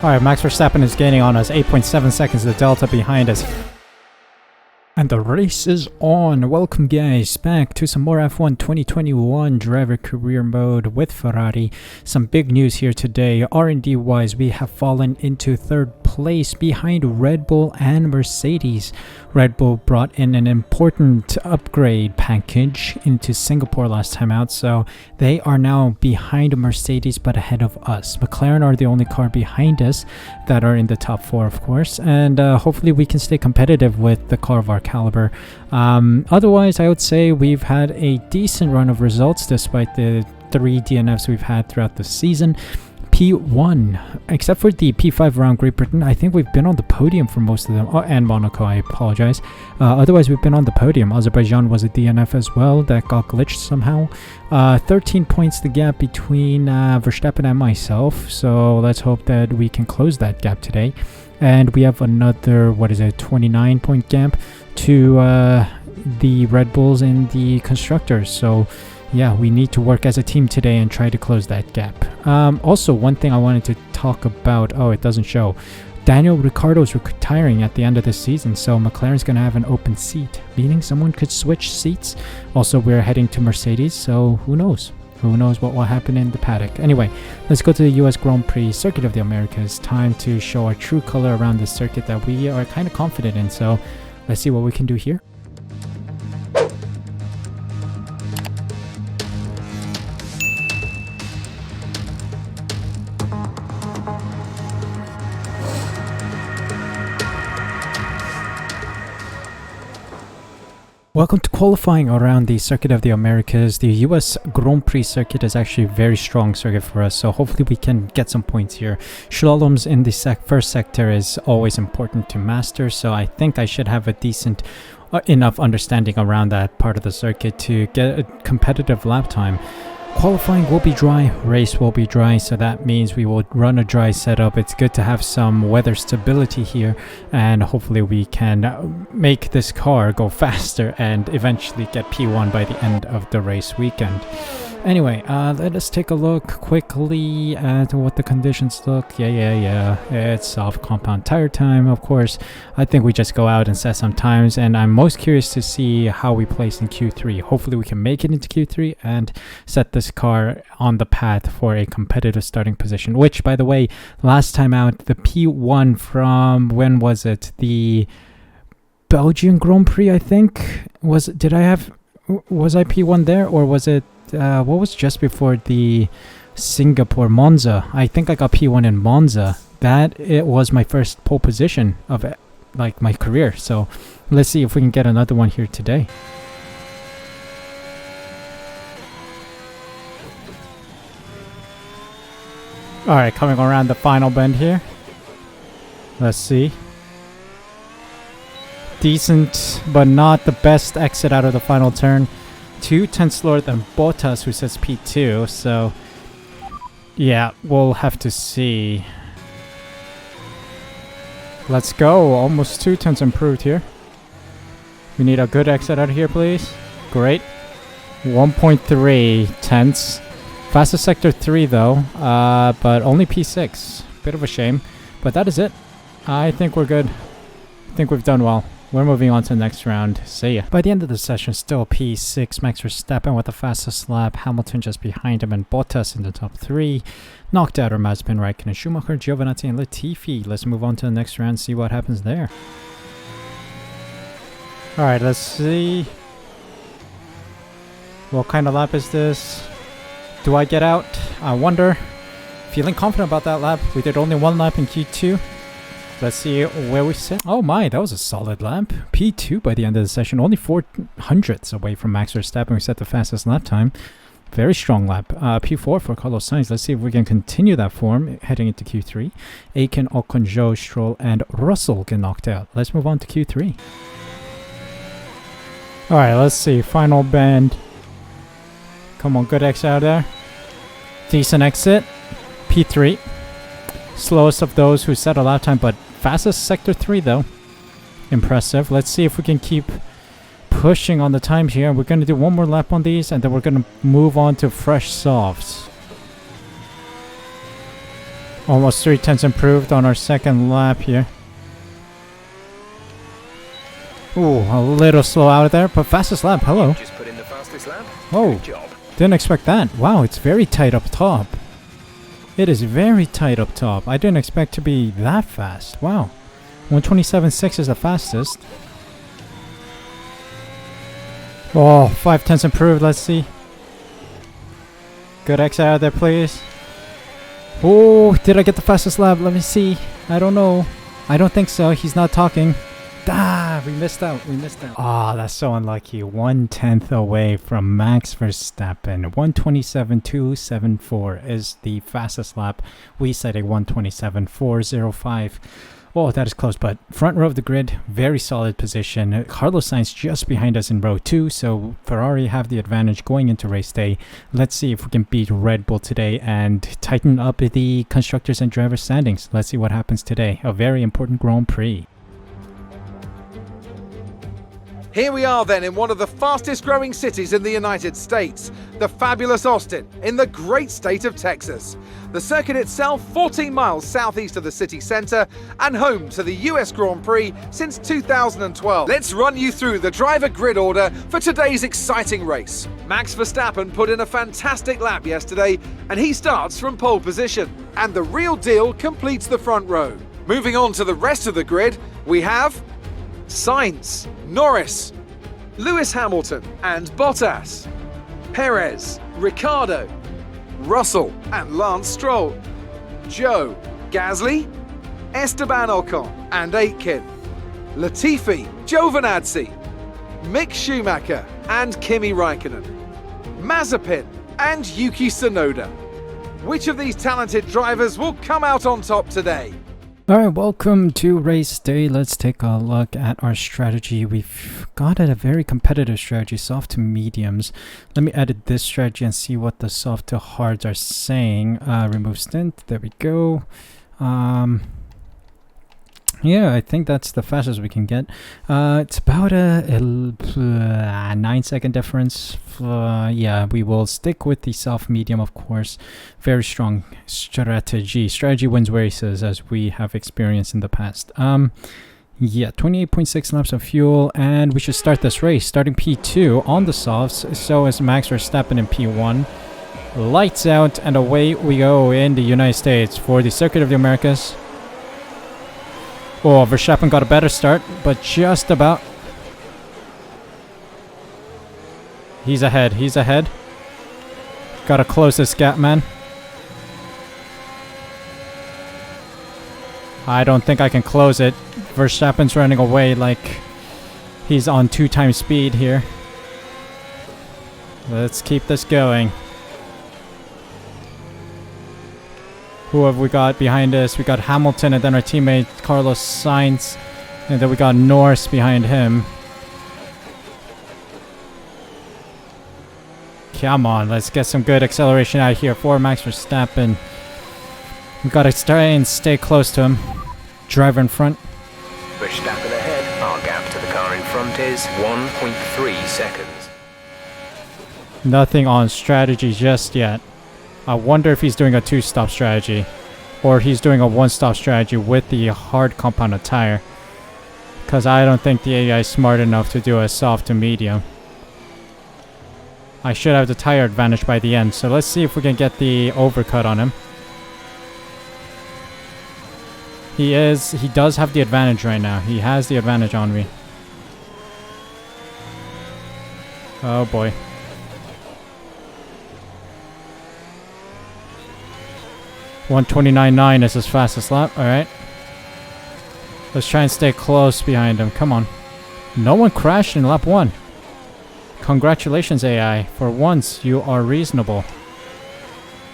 Alright, Max Verstappen is gaining on us. 8.7 seconds, the delta behind us. And the race is on. Welcome guys back to some more F1 2021 driver career mode with Ferrari. Some big news here today. R&D wise, we have fallen into third place behind Red Bull and Mercedes. Red Bull brought in an important upgrade package into Singapore last time out, so they are now behind Mercedes but ahead of us. McLaren are the only car behind us that are in the top four, of course, and hopefully we can stay competitive with the car of our caliber. Otherwise, I would say we've had a decent run of results despite the 3 DNFs we've had throughout the season. P1, except for the P5 around Great Britain, I think we've been on the podium for most of them. Oh, and Monaco, I apologize. Otherwise, we've been on the podium. Azerbaijan was a DNF as well. That got glitched somehow. 13 points the gap between Verstappen and myself. So let's hope that we can close that gap today. And we have another, 29-point gap to the Red Bulls and the constructors. So yeah, we need to work as a team today and try to close that gap. Also, one thing I wanted to talk about, it doesn't show. Daniel Ricciardo's retiring at the end of the season, so McLaren's going to have an open seat, meaning someone could switch seats. Also, we're heading to Mercedes, so who knows? Who knows what will happen in the paddock. Anyway, let's go to the US Grand Prix Circuit of the Americas. Time to show our true color around this circuit that we are kind of confident in, so let's see what we can do here. Welcome to qualifying around the Circuit of the Americas. The US Grand Prix circuit is actually a very strong circuit for us, so hopefully we can get some points here. Slaloms in the first sector is always important to master, so I think I should have a decent enough understanding around that part of the circuit to get a competitive lap time. Qualifying will be dry, race will be dry, so that means we will run a dry setup. It's good to have some weather stability here, and hopefully we can make this car go faster and eventually get P1 by the end of the race weekend. Anyway, let us take a look quickly at what the conditions look. Yeah. It's soft compound tire time, of course. I think we just go out and set some times, and I'm most curious to see how we place in Q3. Hopefully we can make it into Q3 and set this car on the path for a competitive starting position, which, by the way, last time out, the P1 from, when was it? The Belgian Grand Prix, I think? Was I P1 there, or was it what was just before the Singapore Monza? I think I got P1 in Monza. It was my first pole position of like my career. So let's see if we can get another one here today. Alright, coming around the final bend here. Let's see. Decent, but not the best exit out of the final turn. 2 tenths slower than Bottas, who says P2, so yeah, we'll have to see. Let's go. Almost 2 tenths improved here. We need a good exit out of here, please. Great. 1.3 tenths. Fastest sector 3 though, but only P6. Bit of a shame, but that is it. I think we're good. I think we've done well. We're moving on to the next round. See ya. By the end of the session, still P6. Max Verstappen with the fastest lap. Hamilton just behind him, and Bottas in the top 3. Knocked out are Mazepin, Raikkonen, Schumacher, Giovinazzi, and Latifi. Let's move on to the next round, see what happens there. Alright, let's see. What kind of lap is this? Do I get out? I wonder. Feeling confident about that lap. We did only 1 lap in Q2. Let's see where we sit. Oh my, that was a solid lap. P2 by the end of the session. Only 400ths away from Max Verstappen. We set the fastest lap time. Very strong lap. P4 for Carlos Sainz. Let's see if we can continue that form heading into Q3. Aiken, Ocon, Zhou, Stroll, and Russell get knocked out. Let's move on to Q3. Alright, let's see. Final bend. Come on, good exit out of there. Decent exit. P3. Slowest of those who set a lap time, but fastest sector 3 though. Impressive. Let's see if we can keep pushing on the time here. We're going to do 1 more lap on these, and then we're going to move on to fresh softs. Almost 3/10 improved on our second lap here. Ooh, a little slow out there, but fastest lap, hello. Just put in the fastest lap. Oh, Good job. didn't expect that. Wow, it's very tight up top. It is very tight up top. I didn't expect to be that fast. Wow. 127.6 is the fastest. Oh, 5/10 improved, let's see. Good exit out of there, please. Oh, did I get the fastest lap? Let me see. I don't know. I don't think so. He's not talking. Ah, we missed out. We missed out. Ah, that's so unlucky. 1/10 away from Max Verstappen. 127.274 is the fastest lap. We said a 127.405. Oh, that is close, but front row of the grid, very solid position. Carlos Sainz just behind us in row 2, so Ferrari have the advantage going into race day. Let's see if we can beat Red Bull today and tighten up the constructors and driver standings. Let's see what happens today. A very important Grand Prix. Here we are then in one of the fastest growing cities in the United States, the fabulous Austin, in the great state of Texas. The circuit itself 14 miles southeast of the city centre and home to the US Grand Prix since 2012. Let's run you through the driver grid order for today's exciting race. Max Verstappen put in a fantastic lap yesterday and he starts from pole position. And the real deal completes the front row. Moving on to the rest of the grid, we have Sainz, Norris, Lewis Hamilton and Bottas, Perez, Ricciardo, Russell and Lance Stroll, Joe, Gasly, Esteban Ocon and Aitken, Latifi, Giovinazzi, Mick Schumacher and Kimi Raikkonen, Mazepin and Yuki Tsunoda. Which of these talented drivers will come out on top today? Alright, welcome to race day. Let's take a look at our strategy. We've got a very competitive strategy, soft to mediums. Let me edit this strategy and see what the soft to hards are saying. Remove stint, there we go. Yeah, I think that's the fastest we can get. It's about a 9-second difference. Yeah, we will stick with the soft medium, of course. Very strong strategy. Strategy wins races, as we have experienced in the past. Yeah, 28.6 laps of fuel, and we should start this race. Starting P2 on the softs, so is Max Verstappen in P1. Lights out, and away we go in the United States for the Circuit of the Americas. Oh, Verstappen got a better start, but just about. He's ahead, he's ahead. Gotta close this gap, man. I don't think I can close it. Verstappen's running away like he's on 2x speed here. Let's keep this going. Who have we got behind us? We got Hamilton and then our teammate Carlos Sainz. And then we got Norris behind him. Come on, let's get some good acceleration out here for Max Verstappen. We gotta try and stay close to him. Driver in front. Verstappen ahead. Our gap to the car in front is 1.3 seconds. Nothing on strategy just yet. I wonder if he's doing a 2-stop strategy, or he's doing a 1-stop strategy with the hard compounded tire. Because I don't think the AI is smart enough to do a soft to medium. I should have the tire advantage by the end, so let's see if we can get the overcut on him. He does have the advantage right now. He has the advantage on me. Oh boy. .129.9 is his fastest lap. Alright. Let's try and stay close behind him. Come on. No one crashed in lap 1. Congratulations, AI. For once, you are reasonable.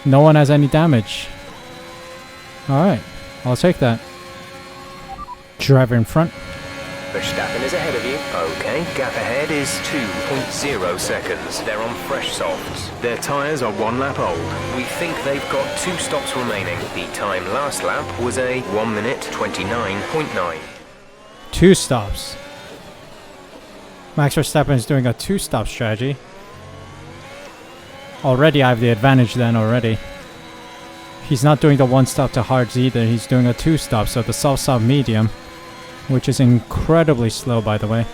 No one has any damage. Alright. I'll take that. Driver in front. Verstappen is ahead of you. Okay, gap ahead is 2.0 seconds. They're on fresh softs. Their tyres are 1 lap old. We think they've got 2 stops remaining. The time last lap was a 1 minute 29.9. 2 stops. Max Verstappen is doing a 2-stop strategy. Already I have the advantage then already. He's not doing the one stop to hards either. He's doing a two stop, so the soft stop medium, which is incredibly slow, by the way.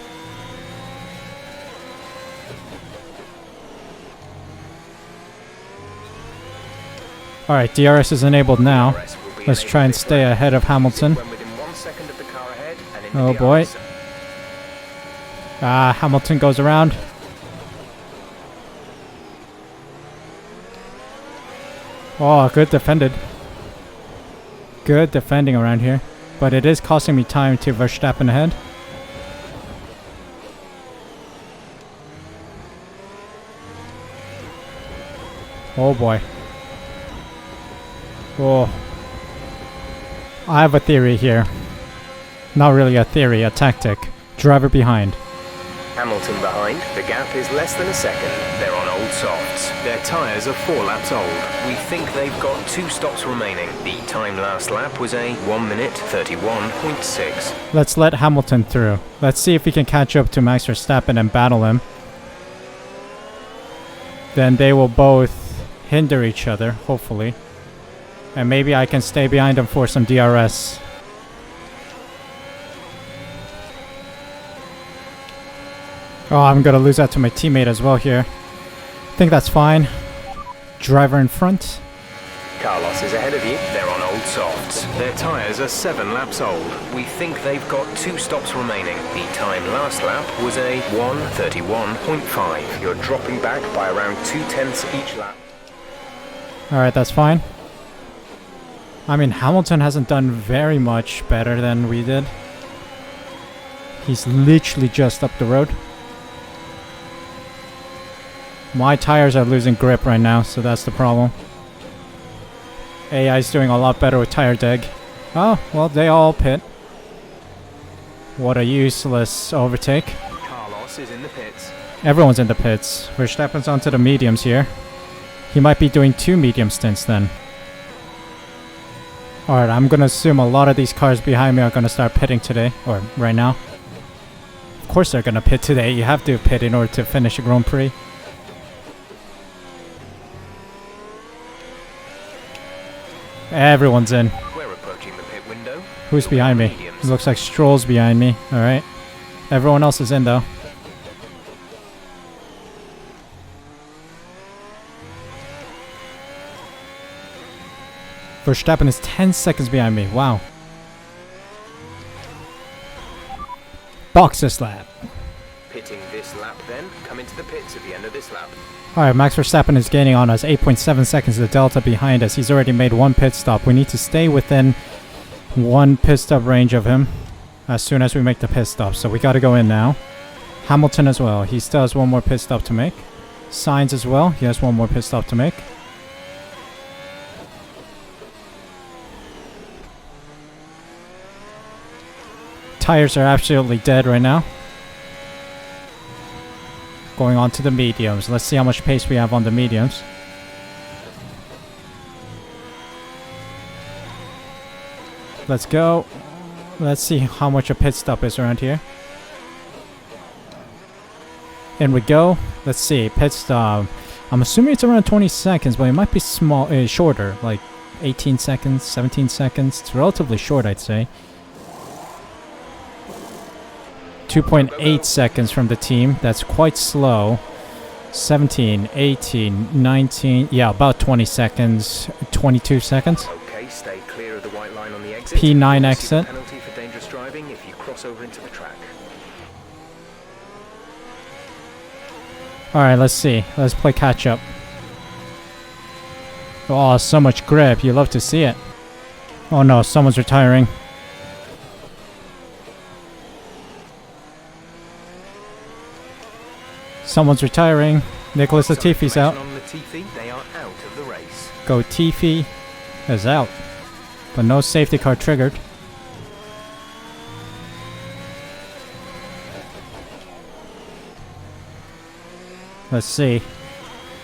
Alright, DRS is enabled now. Let's try and stay ahead of Hamilton. Oh boy. Ah, Hamilton goes around. Oh, good defended. Good defending around here. But it is costing me time to Verstappen ahead. Oh boy. Oh. I have a theory here. Not really a theory, a tactic. Driver behind. Hamilton behind. The gap is less than a second. They're on old softs. Their tyres are 4 laps old. We think they've got 2 stops remaining. The time last lap was a 1 minute 31.6. Let's let Hamilton through. Let's see if we can catch up to Max Verstappen and battle him. Then they will both hinder each other, hopefully. And maybe I can stay behind him for some DRS. Oh, I'm gonna lose out to my teammate as well here. I think that's fine. Driver in front. Carlos is ahead of you. They're on old softs. Their tyres are 7 laps old. We think they've got 2 stops remaining. The time last lap was a 1:31.5. You're dropping back by around 2/10 each lap. Alright, that's fine. I mean, Hamilton hasn't done very much better than we did. He's literally just up the road. My tires are losing grip right now, so that's the problem. AI's doing a lot better with tire deg. Oh, well, they all pit. What a useless overtake. Carlos is in the pits. Everyone's in the pits. Verstappen's onto the mediums here. He might be doing 2 medium stints then. Alright, I'm gonna assume a lot of these cars behind me are gonna start pitting today, or right now. Of course they're gonna pit today. You have to pit in order to finish a Grand Prix. Everyone's in. We're approaching the pit window. Who's behind me? It looks like Stroll's behind me. Alright. Everyone else is in though. Verstappen is 10 seconds behind me. Wow. Box this lap. Pitting this lap then. Come into the pits at the end of this lap. Alright, Max Verstappen is gaining on us. 8.7 seconds the delta behind us. He's already made 1 pit stop. We need to stay within 1 pit stop range of him as soon as we make the pit stop. So we gotta go in now. Hamilton as well. He still has 1 more pit stop to make. Sainz as well. He has 1 more pit stop to make. Tires are absolutely dead right now. Going on to the mediums. Let's see how much pace we have on the mediums. Let's go. Let's see how much a pit stop is around here. In we go. Let's see. Pit stop. I'm assuming it's around 20 seconds, but it might be shorter. Like 18 seconds, 17 seconds. It's relatively short, I'd say. 2.8 seconds from the team. That's quite slow. 17, 18, 19. Yeah, about 20 seconds. 22 seconds. Okay, stay clear of the white line on the exit. P9 exit. Penalty for dangerous driving if you cross over into the track. Alright, let's see. Let's play catch up. Oh, so much grip. You love to see it. Oh no, someone's retiring. Someone's retiring. Nicholas Latifi's out. On Latifi, they are out of the race. Go Tifi is out. But no safety car triggered. Let's see.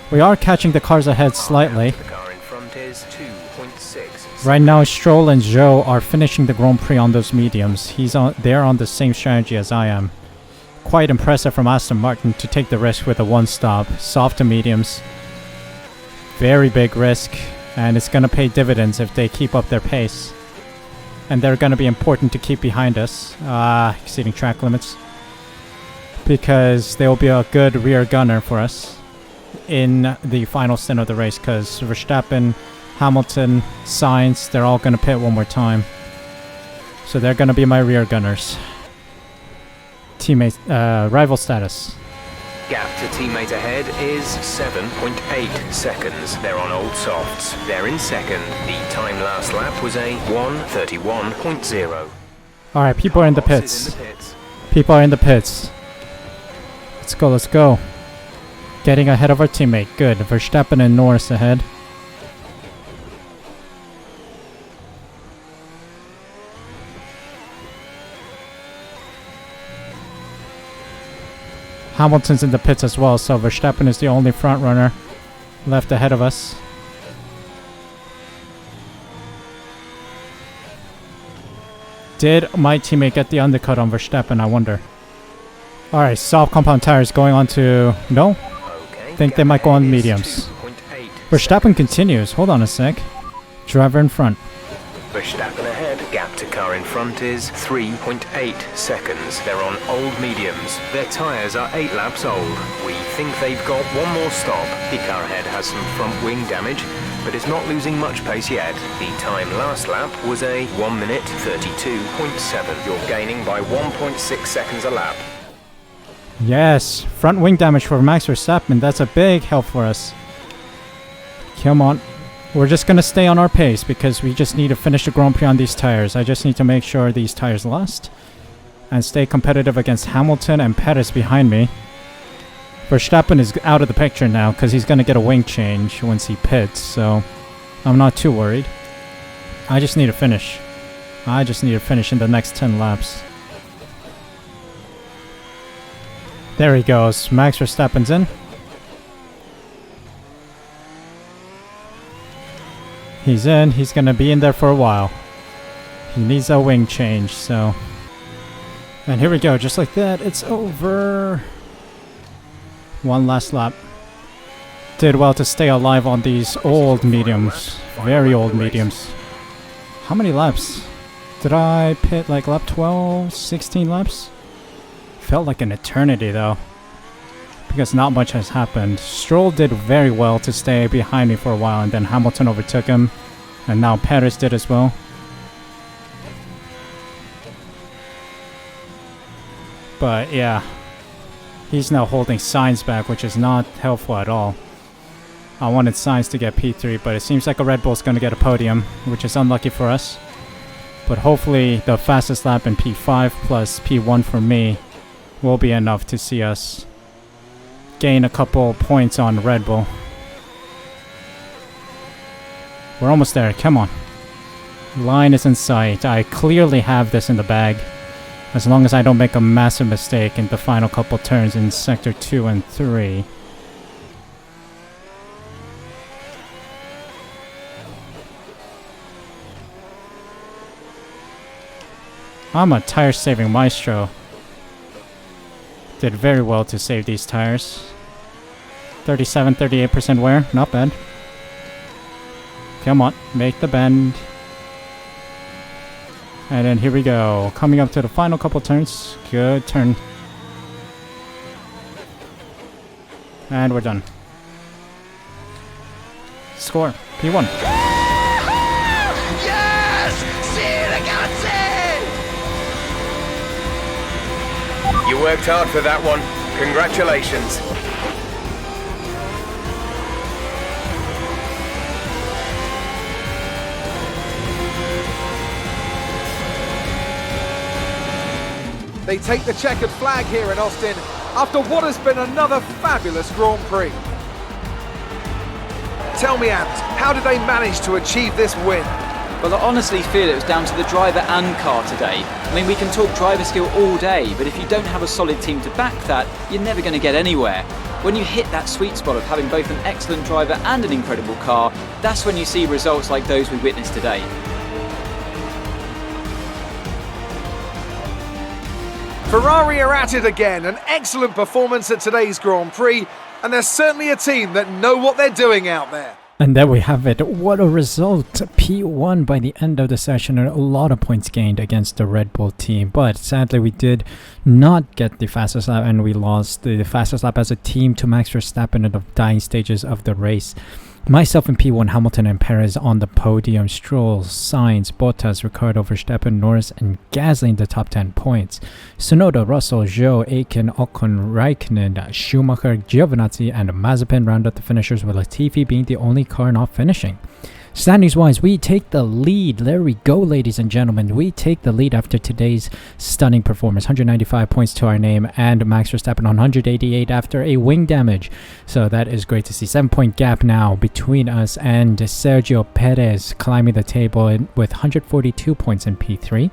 We are catching the cars ahead slightly. The car in front is 2.6. Right now, Stroll and Zhou are finishing the Grand Prix on those mediums. They're on the same strategy as I am. Quite impressive from Aston Martin to take the risk with a 1 stop. Soft to mediums. Very big risk. And it's going to pay dividends if they keep up their pace. And they're going to be important to keep behind us, exceeding track limits. Because they'll be a good rear gunner for us in the final stint of the race. Because Verstappen, Hamilton, Sainz, they're all going to pit one more time. So they're going to be my rear gunners. Teammate, rival status. Gap to teammate ahead is 7.8 seconds. They're on old softs. They're in second. The time last lap was a 1:31.0. Alright, people are in the pits. People are in the pits. Let's go, let's go. Getting ahead of our teammate. Good. Verstappen and Norris ahead. Hamilton's in the pits as well, so Verstappen is the only front runner left ahead of us. Did my teammate get the undercut on Verstappen, I wonder? Alright, soft compound tires going on to... No? Think they might go on mediums. Verstappen continues. Hold on a sec. Driver in front. Verstappen ahead. Gap to car in front is 3.8 seconds. They're on old mediums. Their tyres are 8 laps old. We think they've got one more stop. The car ahead has some front wing damage, but it's not losing much pace yet. The time last lap was a 1:32.7. You're gaining by 1.6 seconds a lap. Yes, front wing damage for Max Verstappen. That's a big help for us. Come on. We're just going to stay on our pace because we just need to finish the Grand Prix on these tires. I just need to make sure these tires last and stay competitive against Hamilton and Perez behind me. Verstappen is out of the picture now because he's going to get a wing change once he pits, so I'm not too worried. I just need to finish. I just need to finish in the next 10 laps. There he goes. Max Verstappen's in. He's in. He's going to be in there for a while. He needs a wing change, so... And here we go. Just like that, it's over. One last lap. Did well to stay alive on these old mediums. Very old mediums. How many laps? Did I pit like lap 12? 16 laps? Felt like an eternity though. Because not much has happened. Stroll did very well to stay behind me for a while, and then Hamilton overtook him. And now Perez did as well. But yeah. He's now holding Sainz back, which is not helpful at all. I wanted Sainz to get P3, but it seems like a Red Bull's going to get a podium, which is unlucky for us. But hopefully the fastest lap in P5 plus P1 for me will be enough to see us gain a couple points on Red Bull. We're almost there. Come on. Line is in sight. I clearly have this in the bag. As long as I don't make a massive mistake in the final couple turns in Sector 2 and 3. I'm a tire-saving maestro. Did very well to save these tires. 37-38% wear. Not bad. Come on. Make the bend. And then here we go. Coming up to the final couple turns. Good turn. And we're done. Score. P1. Yes! Ragazzi! You worked hard for that one. Congratulations. They take the checkered flag here in Austin after what has been another fabulous Grand Prix. Tell me, Ant, how did they manage to achieve this win? Well, I honestly feel it was down to the driver and car today. I mean, we can talk driver skill all day, but if you don't have a solid team to back that, you're never going to get anywhere. When you hit that sweet spot of having both an excellent driver and an incredible car, that's when you see results like those we witnessed today. Ferrari are at it again, an excellent performance at today's Grand Prix, and they're certainly a team that know what they're doing out there. And there we have it. What a result. P1 by the end of the session, and a lot of points gained against the Red Bull team. But sadly, we did not get the fastest lap, and we lost the fastest lap as a team to Max Verstappen in the dying stages of the race. Myself in P1, Hamilton and Perez on the podium. Stroll, Sainz, Bottas, Ricciardo, Verstappen, Norris, and Gasly in the top 10 points. Tsunoda, Russell, Zhou, Aitken, Ocon, Raikkonen, Schumacher, Giovinazzi, and Mazepin round up the finishers, with Latifi being the only car not finishing. Standings-wise, we take the lead. There we go, ladies and gentlemen. We take the lead after today's stunning performance. 195 points to our name, and Max Verstappen on 188 after a wing damage. So that is great to see. 7-point gap now between us and Sergio Perez climbing the table with 142 points in P3.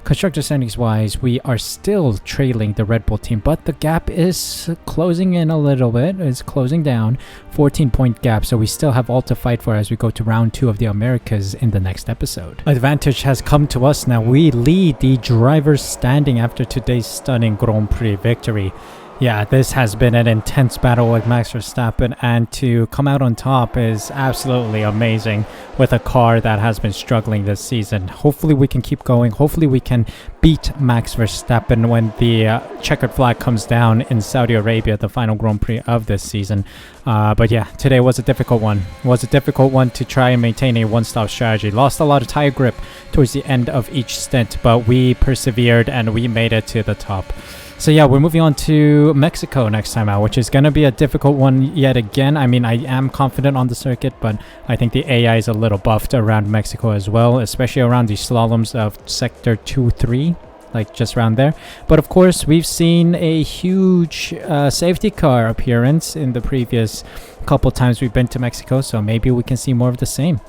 Constructor standings wise, we are still trailing the Red Bull team, but the gap is closing in a little bit. It's closing down. 14-point gap, so we still have all to fight for as we go to round 2 of the Americas in the next episode. Advantage has come to us now. We lead the drivers' standing after today's stunning Grand Prix victory. Yeah, this has been an intense battle with Max Verstappen, and to come out on top is absolutely amazing with a car that has been struggling this season. Hopefully we can keep going. Hopefully we can beat Max Verstappen when the checkered flag comes down in Saudi Arabia, the final Grand Prix of this season. But yeah, today was a difficult one. It was a difficult one to try and maintain a one-stop strategy. Lost a lot of tire grip towards the end of each stint, but we persevered and we made it to the top. So yeah, we're moving on to Mexico next time out, which is going to be a difficult one yet again. I mean, I am confident on the circuit, but I think the AI is a little buffed around Mexico as well, especially around the slaloms of Sector 2-3, like just around there. But of course, we've seen a huge safety car appearance in the previous couple times we've been to Mexico, so maybe we can see more of the same.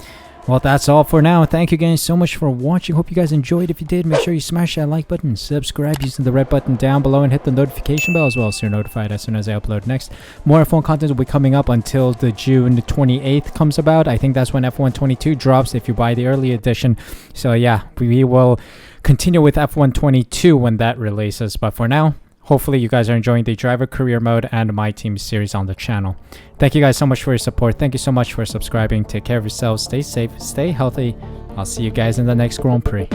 Well, that's all for now. Thank you guys so much for watching. Hope you guys enjoyed. If you did, make sure you smash that like button, subscribe using the red button down below, and hit the notification bell as well so you're notified as soon as I upload next. More F1 content will be coming up until the June 28th comes about. I think that's when F1 22 drops if you buy the early edition. So yeah, we will continue with F1 22 when that releases. But for now, hopefully you guys are enjoying the driver career mode and my team series on the channel. Thank you guys so much for your support. Thank you so much for subscribing. Take care of yourselves. Stay safe. Stay healthy. I'll see you guys in the next Grand Prix.